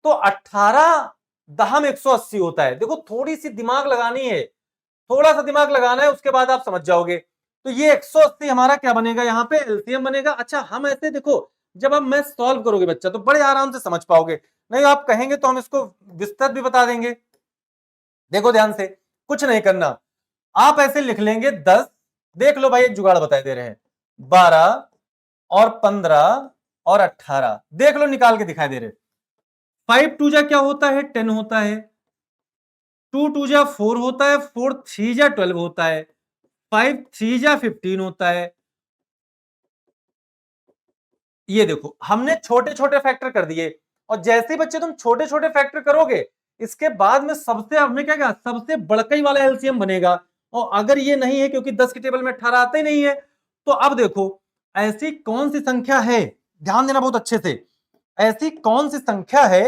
तो 18 दहम 180 होता है। देखो थोड़ी सी दिमाग लगानी है, थोड़ा सा दिमाग लगाना है, उसके बाद आप समझ जाओगे। तो ये 180 हमारा क्या बनेगा, यहां पे एलसीएम बनेगा। अच्छा हम ऐसे देखो, जब आप मैथ सॉल्व करोगे बच्चा तो बड़े आराम से समझ पाओगे, नहीं आप कहेंगे तो हम इसको विस्तृत भी बता देंगे। देखो ध्यान से, कुछ नहीं करना, आप ऐसे लिख लेंगे 10, देख लो भाई एक जुगाड़ बता दे रहे हैं, 12 और 15 और 18, देख लो निकाल के दिखाई दे रहे। 5 टू जा क्या होता है, 10 होता है। 2 टू जा 4 होता है। 4 3 जा 12 होता है। 5 3 जा 15 होता है। ये देखो हमने छोटे छोटे फैक्टर कर दिए, और जैसे ही बच्चे तुम छोटे छोटे फैक्टर करोगे, इसके बाद में सबसे, हमने क्या कहा, सबसे बड़का ही वाला एलसीएम बनेगा। और अगर ये नहीं है, क्योंकि 10 की टेबल में 18 आते ही नहीं है, तो अब देखो ऐसी कौन सी संख्या है, ध्यान देना बहुत अच्छे से, ऐसी कौन सी संख्या है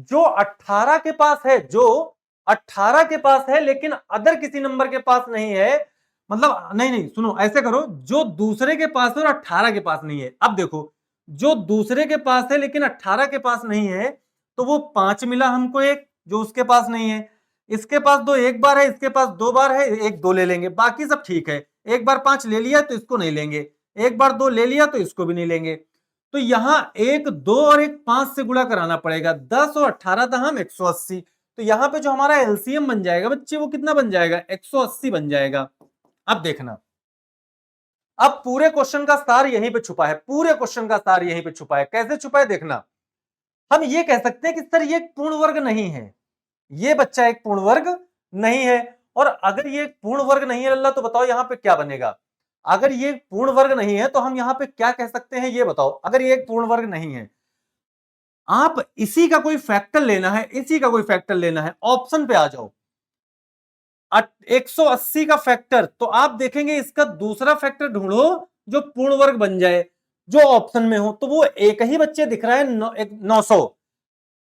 जो 18 के पास है, जो 18 के पास है लेकिन अदर किसी नंबर के पास नहीं है। मतलब नहीं नहीं सुनो, ऐसे करो, जो दूसरे के पास है और 18 के पास नहीं है। अब देखो जो दूसरे के पास है लेकिन 18 के पास नहीं है, तो वो 5 मिला हमको, एक जो उसके पास नहीं है। इसके पास दो एक बार है, इसके पास 2 बार है, एक 2 ले लेंगे, बाकी सब ठीक है। एक बार 5 ले लिया तो इसको नहीं लेंगे, एक बार 2 ले लिया तो इसको भी नहीं लेंगे। तो यहां एक 2 और एक 5 से गुणा कराना पड़ेगा, 10 और 18 दहम 180। तो यहां पे जो हमारा एलसीएम बन जाएगा बच्चे, वो कितना बन जाएगा, 180 बन जाएगा। अब देखना, अब पूरे क्वेश्चन का सार यहीं पे छुपा है, पूरे क्वेश्चन का सार यहीं पे छुपा है। कैसे छुपा है देखना। हम ये कह सकते हैं कि सर ये एक पूर्ण वर्ग नहीं है, ये बच्चा एक पूर्ण वर्ग नहीं है। और अगर ये एक पूर्ण वर्ग नहीं है लल्ला, तो बताओ यहां पे क्या बनेगा। अगर ये पूर्ण वर्ग नहीं है तो हम यहां पे क्या कह सकते हैं, ये बताओ। अगर ये एक पूर्ण वर्ग नहीं है, आप इसी का कोई फैक्टर लेना है, इसी का कोई फैक्टर लेना है, ऑप्शन पे आ जाओ। 180 का फैक्टर, तो आप देखेंगे इसका दूसरा फैक्टर ढूंढो जो पूर्ण वर्ग बन जाए, जो ऑप्शन में हो। तो वो एक ही बच्चे दिख रहा है, 900।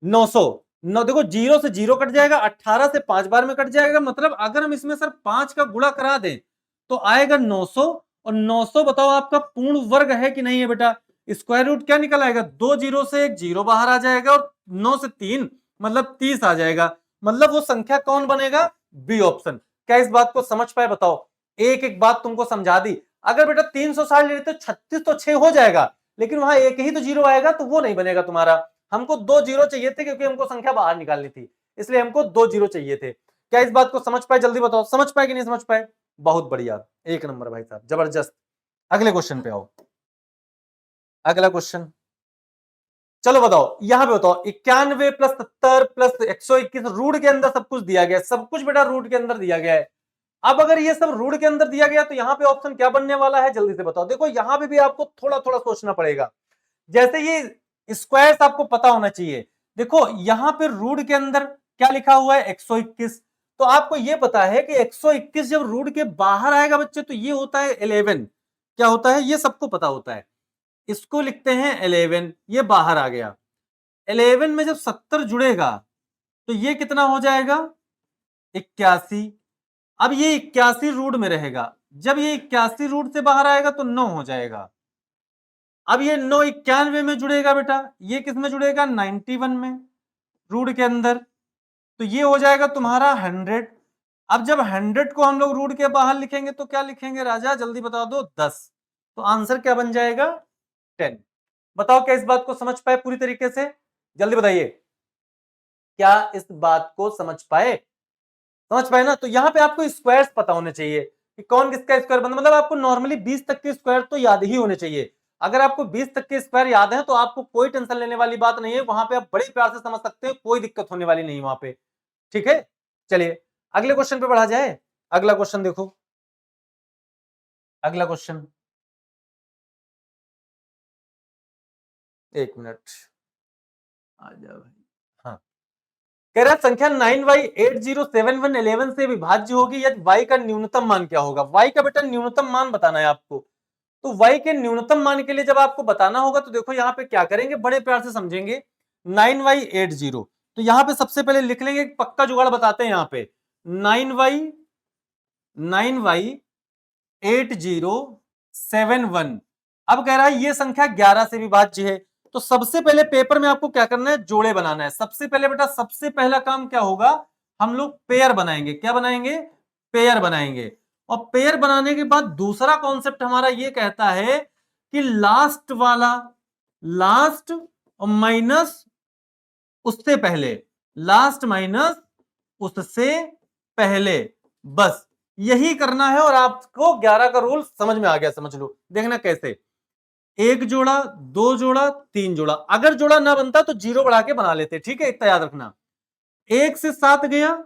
900 नौ, देखो जीरो से जीरो कट जाएगा, 18 से 5 बार में कट जाएगा। मतलब अगर हम इसमें सर 5 का गुणा करा दें तो आएगा 900। और 900 बताओ आपका पूर्ण वर्ग है कि नहीं है बेटा। स्क्वायर रूट क्या निकल आएगा, 2 जीरो से एक जीरो बाहर आ जाएगा, और 9 से 3 मतलब 30 आ जाएगा। मतलब वो संख्या कौन बनेगा, बी ऑप्शन। क्या इस बात को समझ पाए बताओ। एक एक बात तुमको समझा दी। अगर बेटा 360 लेते तो 36 तो 6 हो जाएगा, लेकिन वहां एक ही तो जीरो आएगा, तो वो नहीं बनेगा तुम्हारा। हमको 2 जीरो चाहिए थे, क्योंकि हमको संख्या बाहर निकालनी थी, इसलिए हमको 2 जीरो चाहिए थे। क्या इस बात को समझ पाए, जल्दी बताओ, समझ पाए कि नहीं समझ पाए। बहुत बढ़िया, एक नंबर भाई साहब, जबरदस्त। अगले क्वेश्चन पे आओ। अगला क्वेश्चन, चलो बताओ, यहां पे बताओ 91 प्लस 70 प्लस 121 रूट के अंदर सब कुछ दिया गया है, सब कुछ बेटा रूट के अंदर दिया गया है। अब अगर ये सब रूट के अंदर दिया गया तो यहां पे ऑप्शन क्या बनने वाला है, जल्दी से बताओ। देखो यहां पे भी आपको थोड़ा थोड़ा सोचना पड़ेगा। जैसे ये स्क्वायर्स आपको पता होना चाहिए। देखो यहां पे रूट के अंदर क्या लिखा हुआ है, 121। तो आपको ये पता है कि 121 जब रूट के बाहर आएगा बच्चे, तो ये होता है 11। क्या होता है, ये सबको पता होता है। इसको लिखते हैं 11, ये बाहर आ गया। 11 में जब 70 जुड़ेगा तो ये कितना हो जाएगा, 81। अब ये 81 रूट में रहेगा, जब ये 81 रूट से बाहर आएगा तो 9 हो जाएगा। अब ये 9 91 में जुड़ेगा बेटा, ये किस में जुड़ेगा, 91 में, रूट के अंदर। तो ये हो जाएगा तुम्हारा 100। अब जब 100 को हम लोग रूट के बाहर लिखेंगे तो क्या लिखेंगे राजा, जल्दी बता दो, 10। तो आंसर क्या बन जाएगा, 10। बताओ क्या इस बात को समझ पाए पूरी तरीके से, जल्दी बताइए। क्या इस बात को समझ पाए, समझ पाए ना। तो यहां पे आपको स्क्वायर्स पता होने चाहिए कि कौन किसका स्क्वायर बनता, मतलब आपको नॉर्मली 20 तक के स्क्वायर तो याद ही होने चाहिए। अगर आपको 20 तक के स्क्वायर याद है तो आपको कोई टेंशन लेने वाली बात नहीं है, वहां पे आप बड़े प्यार से समझ सकते हैं, कोई दिक्कत होने वाली नहीं वहां पे। ठीक है, चलिए अगले क्वेश्चन पे बढ़ा जाए। अगला क्वेश्चन देखो, अगला क्वेश्चन, एक मिनट आ जाओ भाई। हाँ, कह रहा है संख्या 9y807111 से विभाज्य होगी यदि y का न्यूनतम मान क्या होगा। y का बेटा न्यूनतम मान बताना है आपको। तो y के न्यूनतम मान के लिए जब आपको बताना होगा तो देखो यहां पे क्या करेंगे, बड़े प्यार से समझेंगे। 9y80, तो यहां पे सबसे पहले लिख लेंगे, पक्का जुगाड़ बताते हैं यहां पे। 9y8071। अब कह रहा है ये संख्या 11 से विभाज्य है। तो सबसे पहले पेपर में आपको क्या करना है, जोड़े बनाना है। सबसे पहले बेटा, सबसे पहला काम क्या होगा, हम लोग पेयर बनाएंगे। क्या बनाएंगे, पेयर बनाएंगे। और पेयर बनाने के बाद दूसरा कॉन्सेप्ट हमारा ये कहता है कि लास्ट वाला, लास्ट और माइनस उससे पहले, लास्ट माइनस उससे पहले, बस यही करना है। और आपको 11 का रूल समझ में आ गया, समझ लो। देखना कैसे, एक जोड़ा, दो जोड़ा, तीन जोड़ा। अगर जोड़ा ना बनता तो जीरो बढ़ा के बना लेते, ठीक है, इतना याद रखना। 1 से 7 गया,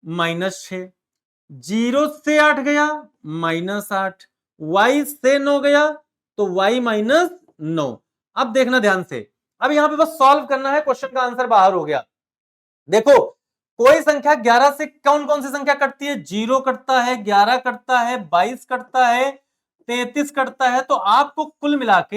-6। 0 से 8 गया, -8। y से 9 गया तो y -9। अब देखना ध्यान से, अब यहां पे बस सॉल्व करना है, क्वेश्चन का आंसर बाहर हो गया। देखो कोई संख्या 11 से कौन कौन सी संख्या कटती है, 0 कटता है, 11 कटता है, 22 कटता है, 33 कटता है। तो आपको कुल मिला के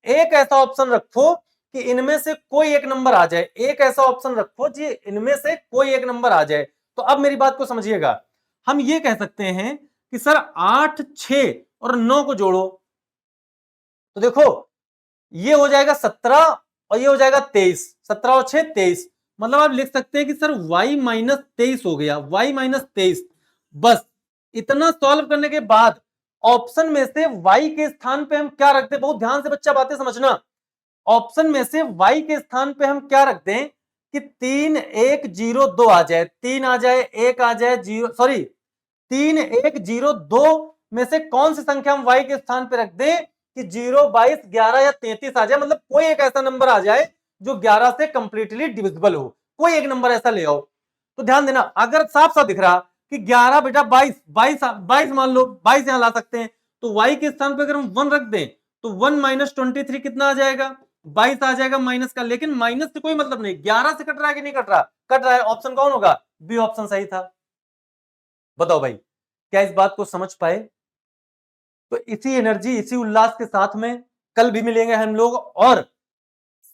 एक ऐसा ऑप्शन रखो कि इनमें से कोई एक नंबर आ जाए। एक ऐसा ऑप्शन रखो जी इनमें से कोई एक नंबर आ जाए। तो अब मेरी बात को समझिएगा, हम ये कह सकते हैं कि सर 8, 6 और 9 को जोड़ो, तो देखो ये हो जाएगा 17 और ये हो जाएगा 23। 17 और 6 23। मतलब आप लिख सकते हैं कि सर y -23 हो गया, y -23। बस इतना सॉल्व करने के बाद ऑप्शन में से y के स्थान पे हम क्या रख दें, बहुत ध्यान से बच्चा बातें समझना। ऑप्शन में से y के स्थान पे हम क्या रख दें कि 3 1 0 2 आ जाए, 3 आ जाए, 1 आ जाए, 0 सॉरी 3 1 0 2 में से कौन सी संख्या हम y के स्थान पे रख दें कि 0, 22, 11 या 33 आ जाए, मतलब कोई एक ऐसा नंबर आ जाए जो 11 से कंप्लीटली डिविजिबल हो, कोई एक नंबर ऐसा ले आओ। तो ध्यान देना, अगर साफ साफ दिख रहा कि 11 बेटा 22, 22 मान लो, 22 यहां ला सकते हैं, तो y के स्थान पे अगर हम 1 रख दें तो 1 माइनस 23 कितना आ जाएगा, 22 आ जाएगा माइनस का। लेकिन माइनस से कोई मतलब नहीं, 11 से कट रहा है कि नहीं कट रहा, कट रहा है। ऑप्शन कौन होगा, बी ऑप्शन सही था। बताओ भाई, क्या इस बात को समझ पाए? तो इसी एनर्जी, इसी उल्लास के साथ में कल भी मिलेंगे हम लोग, और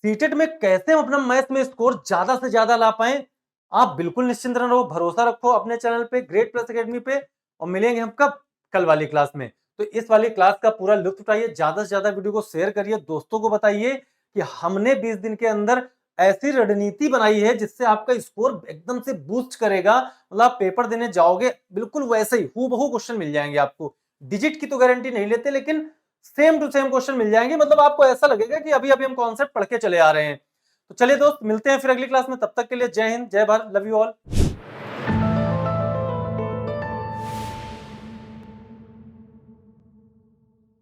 सीटेट में कैसे हम अपना मैथ में स्कोर ज्यादा से ज्यादा ला पाए, आप बिल्कुल निश्चिंत रहो, भरोसा रखो अपने चैनल पे, ग्रेड प्लस एकेडमी पे। और मिलेंगे हम कब, कल वाली क्लास में। तो इस वाली क्लास का पूरा लुत्फ उठाइए, ज्यादा से ज्यादा वीडियो को शेयर करिए, दोस्तों को बताइए कि हमने 20 दिन के अंदर ऐसी रणनीति बनाई है जिससे आपका स्कोर एकदम से बूस्ट करेगा। मतलब आप पेपर देने जाओगे बिल्कुल वैसे ही हूबहू क्वेश्चन मिल जाएंगे आपको। डिजिट की तो गारंटी नहीं लेते, लेकिन सेम टू सेम क्वेश्चन मिल जाएंगे। मतलब आपको ऐसा लगेगा कि अभी अभी हम कॉन्सेप्ट पढ़ के चले आ रहे हैं। तो चलिए दोस्त, मिलते हैं फिर अगली क्लास में, तब तक के लिए जय हिंद, जय भारत, लव यू ऑल।